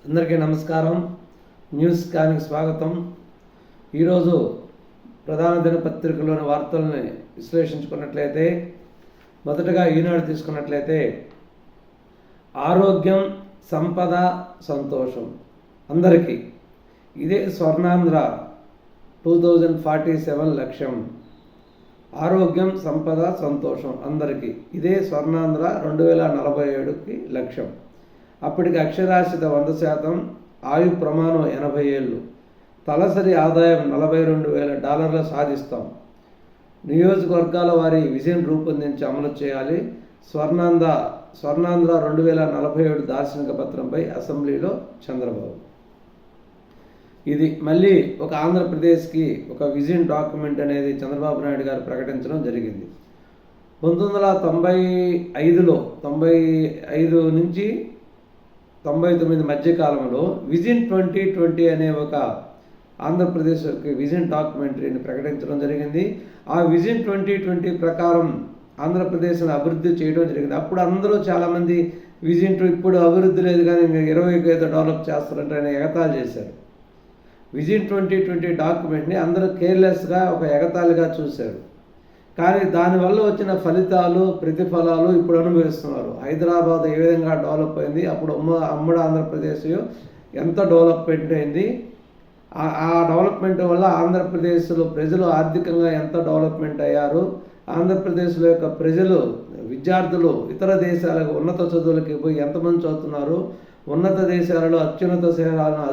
అందరికీ నమస్కారం. న్యూస్ స్కాన్కి స్వాగతం. ఈరోజు ప్రధాన దినపత్రికలోని వార్తల్ని విశ్లేషించుకున్నట్లయితే, మొదటగా ఈనాడు తీసుకున్నట్లయితే, ఆరోగ్యం, సంపద, సంతోషం అందరికీ ఇదే స్వర్ణాంధ్ర 2047 లక్ష్యం. ఆరోగ్యం, సంపద, సంతోషం అందరికీ ఇదే స్వర్ణాంధ్ర 2047కి లక్ష్యం. అప్పటికి అక్షరాస్యత 100%, ఆయు ప్రమాణం 80 ఏళ్ళు, తలసరి ఆదాయం $42,000 సాధిస్తాం. నియోజకవర్గాల వారి విజన్ రూపొందించి అమలు చేయాలి. స్వర్ణాంధ్ర 2047 దార్శనిక పత్రంపై అసెంబ్లీలో చంద్రబాబు. ఇది మళ్ళీ ఒక ఆంధ్రప్రదేశ్కి ఒక విజన్ డాక్యుమెంట్ అనేది చంద్రబాబు నాయుడు గారు ప్రకటించడం జరిగింది. 1995లో 95 నుంచి 99 మధ్యకాలంలో విజన్ 2020 అనే ఒక ఆంధ్రప్రదేశ్ విజన్ డాక్యుమెంటరీని ప్రకటించడం జరిగింది. ఆ విజన్ 2020 ప్రకారం ఆంధ్రప్రదేశ్ను అభివృద్ధి చేయడం జరిగింది. అప్పుడు అందరూ చాలామంది విజన్ ఇప్పుడు అభివృద్ధి లేదు కానీ ఇంకా 20 ఏదో డెవలప్ చేస్తారంటే ఆయన ఎగతాళి చేశారు. విజన్ 2020 డాక్యుమెంట్ని అందరూ కేర్లెస్గా ఒక ఎగతాళిగా చూశారు. కానీ దానివల్ల వచ్చిన ఫలితాలు, ప్రతిఫలాలు ఇప్పుడు అనుభవిస్తున్నారు. హైదరాబాద్ ఏ విధంగా డెవలప్ అయింది, అప్పుడు ఉమ్మడి ఆంధ్రప్రదేశ్ ఎంత డెవలప్మెంట్ అయింది, ఆ డెవలప్మెంట్ వల్ల ఆంధ్రప్రదేశ్లో ప్రజలు ఆర్థికంగా ఎంత డెవలప్మెంట్ అయ్యారు, ఆంధ్రప్రదేశ్లో యొక్క ప్రజలు, విద్యార్థులు ఇతర దేశాలకు ఉన్నత చదువులకి పోయి ఎంతమంది చదువుతున్నారు, ఉన్నత దేశాలలో అత్యున్నత శిఖరాలను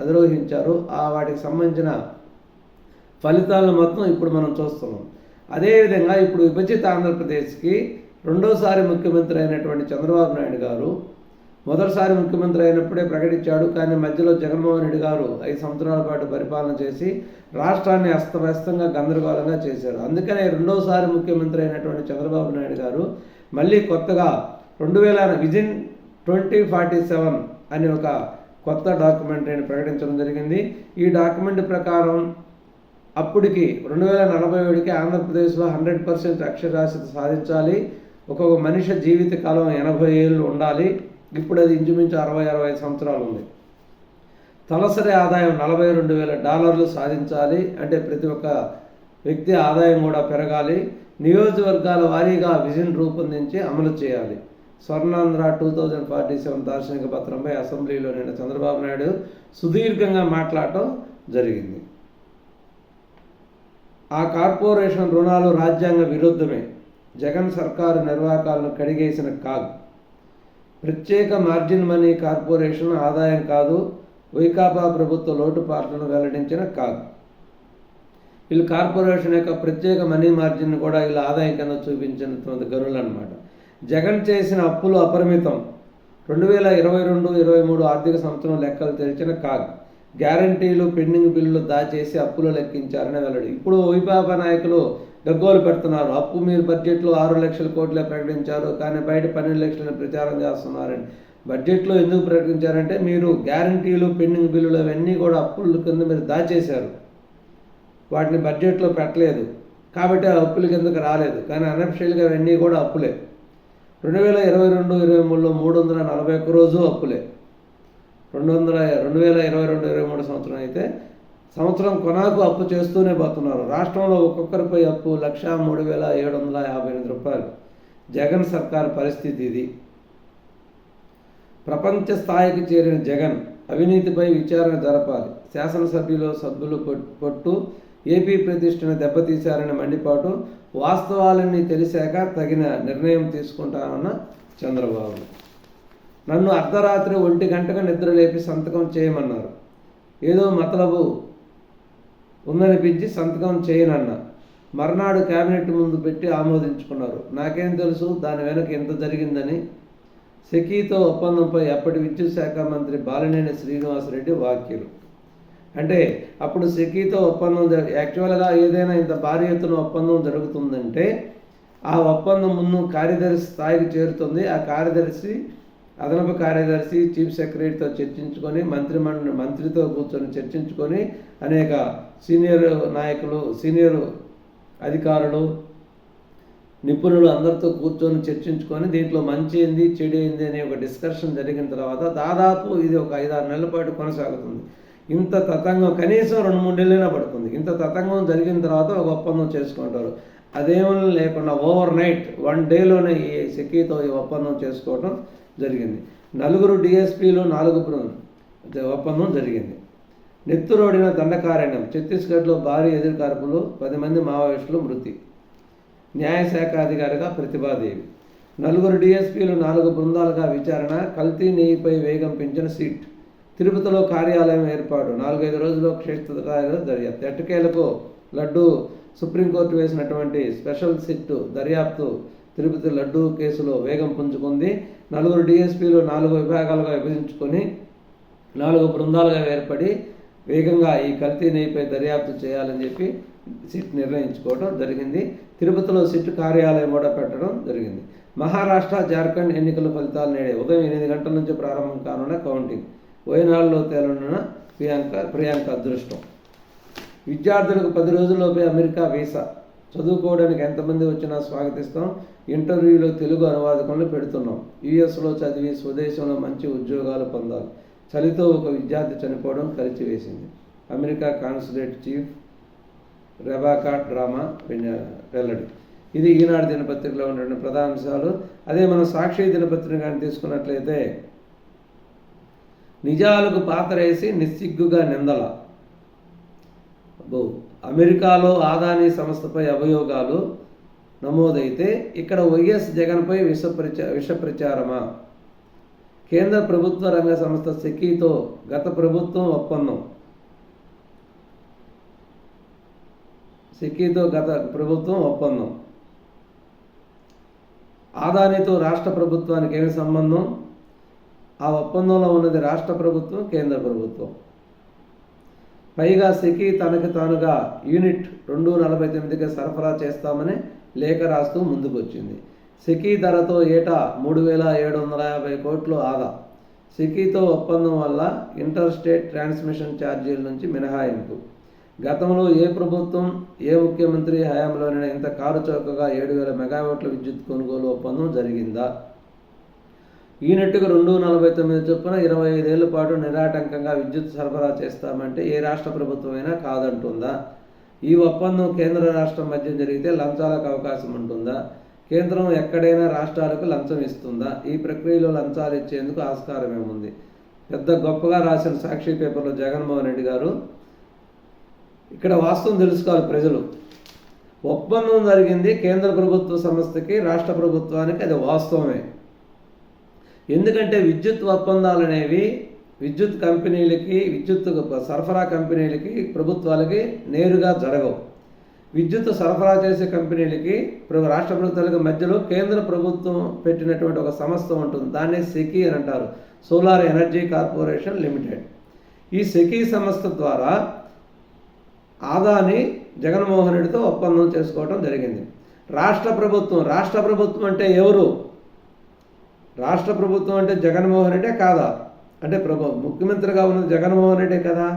అధిరోహించారు, వాటికి సంబంధించిన ఫలితాలను మొత్తం ఇప్పుడు మనం చూస్తున్నాం. అదేవిధంగా ఇప్పుడు విభజిత ఆంధ్రప్రదేశ్కి రెండోసారి ముఖ్యమంత్రి అయినటువంటి చంద్రబాబు నాయుడు గారు మొదటిసారి ముఖ్యమంత్రి అయినప్పుడే ప్రకటించాడు. కానీ మధ్యలో జగన్మోహన్ రెడ్డి గారు 5 సంవత్సరాల పాటు పరిపాలన చేసి రాష్ట్రాన్ని అస్తవ్యస్తంగా గందరగోళంగా చేశారు. అందుకనే రెండోసారి ముఖ్యమంత్రి అయినటువంటి చంద్రబాబు నాయుడు గారు మళ్ళీ కొత్తగా విజన్ 2047 అనే ఒక కొత్త డాక్యుమెంటరీని ప్రకటించడం జరిగింది. ఈ డాక్యుమెంట్ ప్రకారం అప్పటికి 2047కి ఆంధ్రప్రదేశ్లో 100% అక్షరాస్యత సాధించాలి. ఒక్కొక్క మనిషి జీవిత కాలం 80 ఏళ్ళు ఉండాలి. ఇప్పుడు అది ఇంచుమించు 60-65 సంవత్సరాలు ఉంది. తలసరి ఆదాయం $42,000 సాధించాలి. అంటే ప్రతి ఒక్క వ్యక్తి ఆదాయం కూడా పెరగాలి. నియోజకవర్గాల వారీగా విజన్ రూపొందించి అమలు చేయాలి. స్వర్ణాంధ్ర 2047 దార్శనిక పత్రంపై అసెంబ్లీలో నిన్న చంద్రబాబు నాయుడు సుదీర్ఘంగా మాట్లాడటం జరిగింది. ఆ కార్పొరేషన్ రుణాలు రాజ్యాంగ విరుద్ధమే. జగన్ సర్కారు నిర్వాహకాలను కడిగేసిన కాగ్. ప్రత్యేక మార్జిన్ మనీ కార్పొరేషన్ ఆదాయం కాదు, వైకాపా ప్రభుత్వ లోటుపాట్లను వెల్లడించిన కాగ్. వీళ్ళు కార్పొరేషన్ యొక్క ప్రత్యేక మనీ మార్జిన్ కూడా వీళ్ళ ఆదాయం కింద చూపించినటువంటి గనులు అనమాట. జగన్ చేసిన అప్పులు అపరిమితం. 2022-23 ఆర్థిక సంవత్సరం లెక్కలు తెరిచిన కాగ్. గ్యారంటీలు, పెండింగ్ బిల్లులు దాచేసి అప్పులు లెక్కించారని వెల్లడి. ఇప్పుడు వైకాపా నాయకులు గగ్గోలు పెడుతున్నారు. అప్పు మీరు బడ్జెట్లో 6 లక్షల కోట్లే ప్రకటించారు, కానీ బయట 12 లక్షలను ప్రచారం చేస్తున్నారని. బడ్జెట్లో ఎందుకు ప్రకటించారంటే మీరు గ్యారంటీలు, పెండింగ్ బిల్లులు అవన్నీ కూడా అప్పుల కింద మీరు దాచేశారు, వాటిని బడ్జెట్లో పెట్టలేదు కాబట్టి ఆ అప్పుల కిందకు రాలేదు. కానీ అనఫిషియల్గా అవన్నీ కూడా అప్పులే. 2022-23లో 341 రోజు అప్పులే. 2022-23 సంవత్సరం అయితే సంవత్సరం కొనాకు అప్పు చేస్తూనే పోతున్నారు. రాష్ట్రంలో ఒక్కొక్కరిపై అప్పు $1,03,758. జగన్ సర్కార్ పరిస్థితి ఇది. ప్రపంచ స్థాయికి చేరిన జగన్ అవినీతిపై విచారణ జరపాలి. సభ్యులు పట్టు ఏపీ ప్రతిష్టను దెబ్బతీశారని మండిపాటు. వాస్తవాలన్నీ తెలిసాక తగిన నిర్ణయం తీసుకుంటానన్న చంద్రబాబు. నన్ను అర్ధరాత్రి 1 గంటగా నిద్ర లేపి సంతకం చేయమన్నారు. ఏదో మతలబు ఉందనిపించి సంతకం చేయనన్నా. మర్నాడు కేబినెట్ ముందు పెట్టి ఆమోదించుకున్నారు. నాకేం తెలుసు దాని వెనక ఎంత జరిగిందని. సెకీతో ఒప్పందంపై అప్పటి విద్యుత్ శాఖ మంత్రి బాలినేని శ్రీనివాసరెడ్డి వ్యాఖ్యలు. అంటే అప్పుడు సెకీతో ఒప్పందం యాక్చువల్గా ఏదైనా ఇంత భారీ ఎత్తున ఒప్పందం జరుగుతుందంటే ఆ ఒప్పందం ముందు కార్యదర్శి స్థాయికి చేరుతుంది. ఆ కార్యదర్శి, అదనపు కార్యదర్శి చీఫ్ సెక్రటరీతో చర్చించుకొని, మంత్రితో కూర్చొని చర్చించుకొని, అనేక సీనియర్ నాయకులు, సీనియర్ అధికారులు, నిపుణులు అందరితో కూర్చొని చర్చించుకొని దీంట్లో మంచి ఏంది చెడు ఏంది అనే ఒక డిస్కషన్ జరిగిన తర్వాత దాదాపు ఇది ఒక 5-6 నెలల పాటు కొనసాగుతుంది. ఇంత తతంగం కనీసం 2-3 నెలలైనా పడుతుంది. ఇంత తతంగం జరిగిన తర్వాత ఒక ఒప్పందం చేసుకుంటారు. అదేమీ లేకుండా ఓవర్ నైట్ 1 డేలోనే ఈ సెకీతో ఈ ఒప్పందం చేసుకోవడం జరిగింది. 4 డిఎస్పీలు 4 ఒప్పందం జరిగింది. నెత్తురోడిన దండకారణ్యం. ఛత్తీస్గఢ్లో భారీ ఎదురుకార్పులు, 10 మంది మావోయిస్టులు మృతి. న్యాయశాఖ అధికారిగా ప్రతిభాదేవి. 4 డిఎస్పీలు 4 బృందాలుగా విచారణ. కల్తీ నెయ్యిపై వేగం పెంచిన సిట్. తిరుపతిలో కార్యాలయం ఏర్పాటు. 4-5 రోజుల్లో క్షేత్రస్థాయిలో దర్యాప్తు. ఎట్టకేలకు లడ్డూ సుప్రీంకోర్టు వేసినటువంటి స్పెషల్ సిట్ దర్యాప్తు తిరుపతి లడ్డూ కేసులో వేగం పుంజుకుంది. 4 డిఎస్పీలు 4 విభాగాలుగా విభజించుకొని 4 బృందాలుగా ఏర్పడి వేగంగా ఈ కల్తీ నెయ్యిపై దర్యాప్తు చేయాలని చెప్పి సిట్ నిర్ణయించుకోవడం జరిగింది. తిరుపతిలో సిట్ కార్యాలయం కూడా పెట్టడం జరిగింది. మహారాష్ట్ర, జార్ఖండ్ ఎన్నికల ఫలితాలు నేడే ఉదయం 8 గంటల నుంచి ప్రారంభం కానున్న కౌంటింగ్. వయనాడులో తేలనున్న ప్రియాంక అదృష్టం. విద్యార్థులకు 10 రోజుల్లోపే అమెరికా వీసా. చదువుకోవడానికి ఎంతమంది వచ్చినా స్వాగతిస్తాం. ఇంటర్వ్యూలో తెలుగు అనువాదకులను పెడుతున్నాం. యుఎస్లో చదివి స్వదేశంలో మంచి ఉద్యోగాలు పొందాలి. చలితో ఒక విద్యార్థి చనిపోవడం కలిచివేసింది. అమెరికా కాన్సులేట్ చీఫ్ రెబాకా డ్రామా వెల్లడి. ఇది ఈనాడు దినపత్రికలో ఉన్న ప్రధాన అంశాలు. అదే మనం సాక్షి దినపత్రిక కానీ తీసుకున్నట్లయితే నిజాలకు పాతరేసి నిస్సిగ్గుగా నిందల. అమెరికాలో ఆదానీ సంస్థపై అభియోగాలు నమోదైతే ఇక్కడ వైఎస్ జగన్పై విష ప్రచారమా? కేంద్ర ప్రభుత్వ రంగ సంస్థ సెకీతో గత ప్రభుత్వం ఒప్పందం. ఆదానితో రాష్ట్ర ప్రభుత్వానికి ఏమి సంబంధం? ఆ ఒప్పందంలో ఉన్నది రాష్ట్ర ప్రభుత్వం, కేంద్ర ప్రభుత్వం. పైగా సెకీ తనకు తానుగా యూనిట్ 249కి సరఫరా చేస్తామని లేఖ రాస్తూ ముందుకొచ్చింది. సెకీ ధరతో ఏటా 3,750 కోట్లు ఆదా. సెకీతో ఒప్పందం వల్ల ఇంటర్ స్టేట్ ట్రాన్స్మిషన్ ఛార్జీల నుంచి మినహాయింపు. గతంలో ఏ ప్రభుత్వం, ఏ ముఖ్యమంత్రి హయాంలోనైనా ఇంత కారు చౌకగా 7,000 మెగావాట్ల విద్యుత్ కొనుగోలు ఒప్పందం జరిగిందా? యూనిట్కు 249 చొప్పున 25 ఏళ్ల పాటు నిరాటంకంగా విద్యుత్ సరఫరా చేస్తామంటే ఏ రాష్ట్ర ప్రభుత్వమైనా కాదంటుందా? ఈ ఒప్పందం కేంద్ర రాష్ట్రం మధ్య జరిగితే లంచాలకు అవకాశం ఉంటుందా? కేంద్రం ఎక్కడైనా రాష్ట్రాలకు లంచం ఇస్తుందా? ఈ ప్రక్రియలో లంచాలు ఇచ్చేందుకు ఆస్కారం ఏముంది? పెద్ద గొప్పగా రాసిన సాక్షి పేపర్లో జగన్మోహన్ రెడ్డి గారు ఇక్కడ వాస్తవం తెలుసుకోవాలి ప్రజలు. ఒప్పందం జరిగింది కేంద్ర ప్రభుత్వ సంస్థకి, రాష్ట్ర ప్రభుత్వానికి, అది వాస్తవమే. ఎందుకంటే విద్యుత్ ఒప్పందాలు అనేవి విద్యుత్ కంపెనీలకి, విద్యుత్ సరఫరా కంపెనీలకి, ప్రభుత్వాలకి నేరుగా జరగవు. విద్యుత్ సరఫరా చేసే కంపెనీలకి, రాష్ట్ర ప్రభుత్వాలకి మధ్యలో కేంద్ర ప్రభుత్వం పెట్టినటువంటి ఒక సంస్థ ఉంటుంది. దాన్నే సెకీ అని అంటారు, సోలార్ ఎనర్జీ కార్పొరేషన్ లిమిటెడ్. ఈ సెకీ సంస్థ ద్వారా ఆదాని జగన్మోహన్ రెడ్డితో ఒప్పందం చేసుకోవడం జరిగింది. రాష్ట్ర ప్రభుత్వం అంటే ఎవరు? రాష్ట్ర ప్రభుత్వం అంటే జగన్మోహన్ రెడ్డే కాదా? అంటే ముఖ్యమంత్రిగా ఉన్నది జగన్మోహన్ రెడ్డే కదా.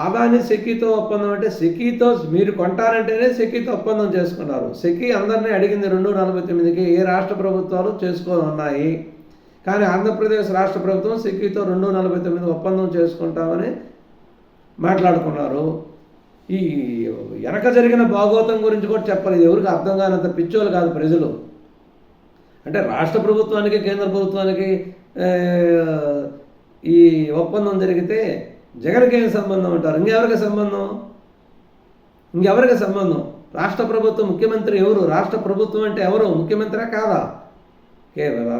ఆదాని సెకీతో ఒప్పందం అంటే సెకీతో మీరు కొంటారంటేనే సెకీతో ఒప్పందం చేసుకున్నారు. సెకీ అందరినీ అడిగింది 249కి. ఏ రాష్ట్ర ప్రభుత్వాలు చేసుకొని ఉన్నాయి. కానీ ఆంధ్రప్రదేశ్ రాష్ట్ర ప్రభుత్వం సెకీతో 249 ఒప్పందం చేసుకుంటామని మాట్లాడుకున్నారు. ఈ వెనక జరిగిన భాగోతం గురించి కూడా చెప్పలేదు. ఎవరికి అర్థం కానంత పిచ్చోళ్ళు కాదు ప్రజలు. అంటే రాష్ట్ర ప్రభుత్వానికి, కేంద్ర ప్రభుత్వానికి ఈ ఒప్పందం జరిగితే జగన్కి ఏం సంబంధం అంటారు? ఇంకెవరికి సంబంధం? రాష్ట్ర ప్రభుత్వం, ముఖ్యమంత్రి ఎవరు? రాష్ట్ర ప్రభుత్వం అంటే ఎవరు? ముఖ్యమంత్రి కాదా?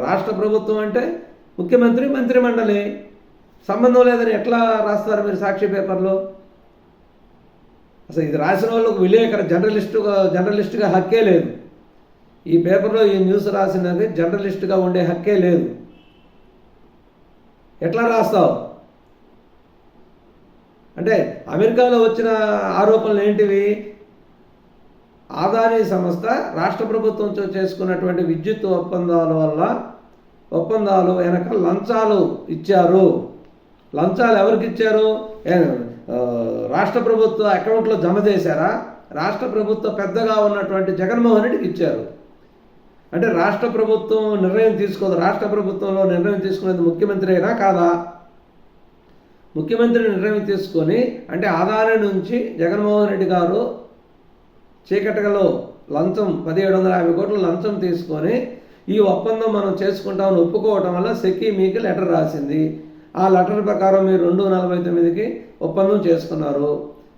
రాష్ట్ర ప్రభుత్వం అంటే ముఖ్యమంత్రి, మంత్రిమండలి. సంబంధం లేదని ఎట్లా రాస్తారు మీరు సాక్షి పేపర్లో? అసలు ఇది రాసిన వాళ్ళకు విలేకరు జర్నలిస్టుగా హక్కే లేదు. ఈ పేపర్లో ఈ న్యూస్ రాసినది జర్నలిస్టుగా ఉండే హక్కే లేదు. ఎట్లా రాస్తావు? అంటే అమెరికాలో వచ్చిన ఆరోపణలు ఏంటివి? ఆదానీ సంస్థ రాష్ట్ర ప్రభుత్వంతో చేసుకున్నటువంటి విద్యుత్ ఒప్పందాలు వెనక లంచాలు ఇచ్చారు. లంచాలు ఎవరికి ఇచ్చారు? రాష్ట్ర ప్రభుత్వ అకౌంట్లో జమ చేశారా? రాష్ట్ర ప్రభుత్వ పెద్దగా ఉన్నటువంటి జగన్మోహన్ రెడ్డికి ఇచ్చారు. అంటే రాష్ట్ర ప్రభుత్వం నిర్ణయం తీసుకోదు. రాష్ట్ర ప్రభుత్వంలో నిర్ణయం తీసుకునేది ముఖ్యమంత్రి అయినా కాదా? ముఖ్యమంత్రి నిర్ణయం తీసుకొని అంటే ఆదాని నుంచి జగన్మోహన్ రెడ్డి గారు చీకటిలో లంచం 1750 కోట్లు లంచం తీసుకొని ఈ ఒప్పందం మనం చేసుకుంటామని ఒప్పుకోవటం వల్ల సెకీ మీకు లెటర్ రాసింది. ఆ లెటర్ ప్రకారం మీరు 249కి ఒప్పందం చేసుకున్నారు.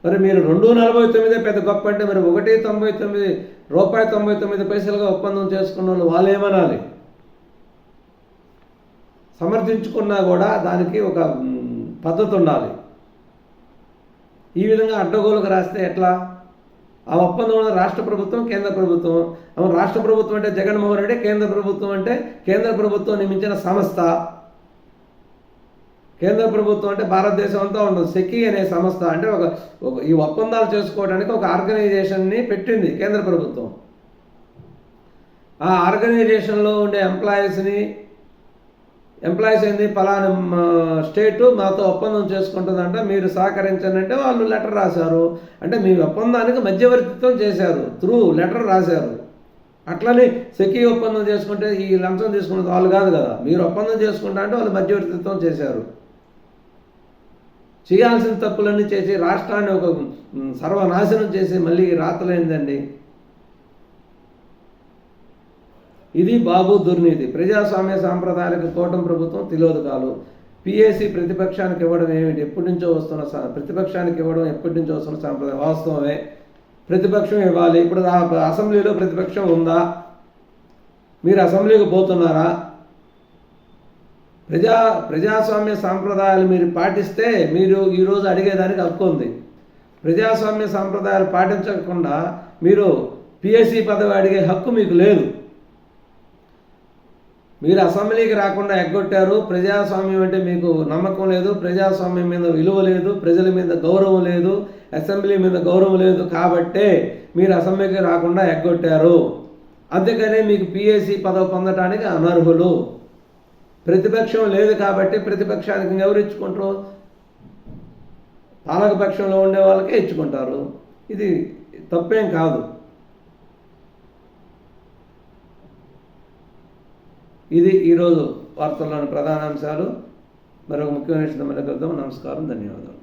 మరి మీరు 249 పెద్ద గొప్ప అంటే మరి ₹1.99 ఒప్పందం చేసుకున్న వాళ్ళు ఏమనాలి? సమర్థించుకున్నా కూడా దానికి ఒక పద్ధతి ఉండాలి. ఈ విధంగా అడ్డగోలుగా రాస్తే ఎట్లా? ఆ ఒప్పందం రాష్ట్ర ప్రభుత్వం, కేంద్ర ప్రభుత్వం. రాష్ట్ర ప్రభుత్వం అంటే జగన్మోహన్ రెడ్డి, కేంద్ర ప్రభుత్వం అంటే కేంద్ర ప్రభుత్వం నియమించిన సంస్థ. కేంద్ర ప్రభుత్వం అంటే భారతదేశం అంతా ఉండదు. సెకీ అనే సంస్థ అంటే ఈ ఒప్పందాలు చేసుకోవడానికి ఒక ఆర్గనైజేషన్ని పెట్టింది కేంద్ర ప్రభుత్వం. ఆ ఆర్గనైజేషన్లో ఉండే ఎంప్లాయీస్ ఏంది, పలానా స్టేటు మాతో ఒప్పందం చేసుకుంటుందంట, మీరు సహకరించండి అంటే వాళ్ళు లెటర్ రాశారు. అంటే మీ ఒప్పందానికి మధ్యవర్తిత్వం చేశారు, త్రూ లెటర్ రాశారు. అట్లని సెకీ ఒప్పందం చేసుకుంటే ఈ లంచం తీసుకున్నది వాళ్ళు కాదు కదా. మీరు ఒప్పందం చేసుకుంటా అంటే వాళ్ళు మధ్యవర్తిత్వం చేశారు. చేయాల్సిన తప్పులన్నీ చేసి రాష్ట్రాన్ని ఒక సర్వనాశనం చేసి మళ్ళీ రాతలేందండి. ఇది బాబు దుర్నీతి. ప్రజాస్వామ్య సాంప్రదాయాలకు కూటమి ప్రభుత్వం తిలోదకాలు. పిఎస్సి ప్రతిపక్షానికి ఇవ్వడం ఏమిటి? ప్రతిపక్షానికి ఇవ్వడం ఎప్పటి నుంచో వస్తున్న సాంప్రదాయం. వాస్తవమే, ప్రతిపక్షం ఇవ్వాలి. ఇప్పుడు అసెంబ్లీలో ప్రతిపక్షం ఉందా? మీరు అసెంబ్లీకి పోతున్నారా? ప్రజాస్వామ్య సాంప్రదాయాలు మీరు పాటిస్తే మీరు ఈరోజు అడిగేదానికి హక్కు ఉంది. ప్రజాస్వామ్య సాంప్రదాయాలు పాటించకుండా మీరు పిఎస్సి పదవి అడిగే హక్కు మీకు లేదు. మీరు అసెంబ్లీకి రాకుండా ఎగ్గొట్టారు. ప్రజాస్వామ్యం అంటే మీకు నమ్మకం లేదు, ప్రజాస్వామ్యం మీద విలువ లేదు, ప్రజల మీద గౌరవం లేదు, అసెంబ్లీ మీద గౌరవం లేదు కాబట్టే మీరు అసెంబ్లీకి రాకుండా ఎగ్గొట్టారు. అందుకనే మీకు పిఎస్సి పదవి పొందడానికి అనర్హులు. ప్రతిపక్షం లేదు కాబట్టి ప్రతిపక్షానికి ఎవరు ఇచ్చుకుంటారు? పాలకపక్షంలో ఉండే వాళ్ళకే ఇచ్చుకుంటారు. ఇది తప్పేం కాదు. ఇది ఈరోజు వార్తల్లోని ప్రధాన అంశాలు. మరొక ముఖ్యమైన విషయం మళ్ళీ కలుద్దాం. నమస్కారం, ధన్యవాదాలు.